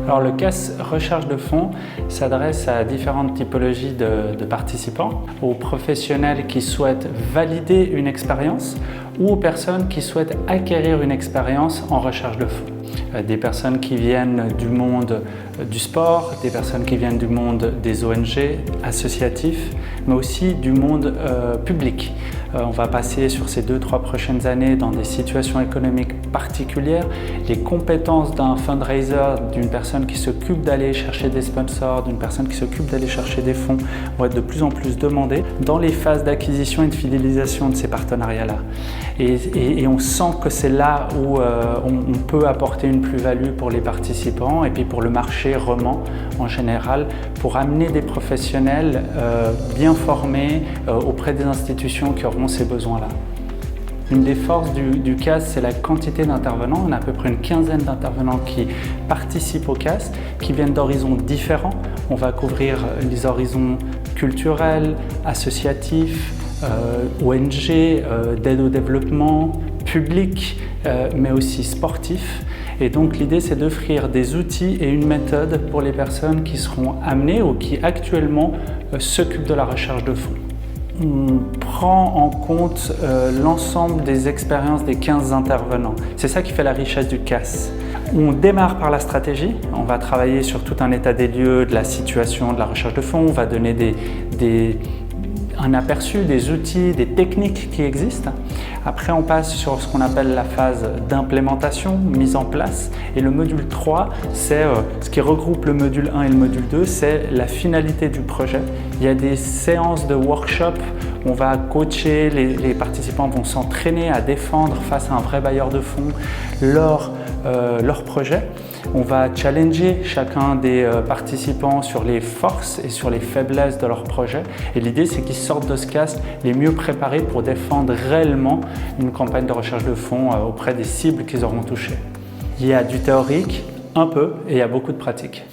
Alors le CAS recherche de fonds s'adresse à différentes typologies de participants, aux professionnels qui souhaitent valider une expérience ou aux personnes qui souhaitent acquérir une expérience en recherche de fonds. Des personnes qui viennent du monde du sport, des personnes qui viennent du monde des ONG, associatifs, mais aussi du monde public. On va passer sur ces 2-3 prochaines années dans des situations économiques particulières. Les compétences d'un fundraiser, d'une personne qui s'occupe d'aller chercher des sponsors, d'une personne qui s'occupe d'aller chercher des fonds, vont être de plus en plus demandées dans les phases d'acquisition et de fidélisation de ces partenariats-là. Et on sent que c'est là où on peut apporter une plus-value pour les participants et puis pour le marché roman en général, pour amener des professionnels bien formés auprès des institutions qui auront ces besoins-là. Une des forces du CAS, c'est la quantité d'intervenants. On a à peu près une quinzaine d'intervenants qui participent au CAS, qui viennent d'horizons différents. On va couvrir les horizons culturels, associatifs, ONG, d'aide au développement, public, mais aussi sportif. Et donc l'idée, c'est d'offrir des outils et une méthode pour les personnes qui seront amenées ou qui actuellement s'occupent de la recherche de fonds. On prend en compte l'ensemble des expériences des 15 intervenants. C'est ça qui fait la richesse du CAS. On démarre par la stratégie. On va travailler sur tout un état des lieux de la situation de la recherche de fonds. On va donner un aperçu des outils, des techniques qui existent. Après, on passe sur ce qu'on appelle la phase d'implémentation, mise en place. Et le module 3, c'est ce qui regroupe le module 1 et le module 2, c'est la finalité du projet. Il y a des séances de workshop. On va coacher, les participants vont s'entraîner à défendre face à un vrai bailleur de fonds leur projet. On va challenger chacun des participants sur les forces et sur les faiblesses de leur projet. Et l'idée, c'est qu'ils sortent de ce CAS les mieux préparés pour défendre réellement une campagne de recherche de fonds auprès des cibles qu'ils auront touchées. Il y a du théorique, un peu, et il y a beaucoup de pratique.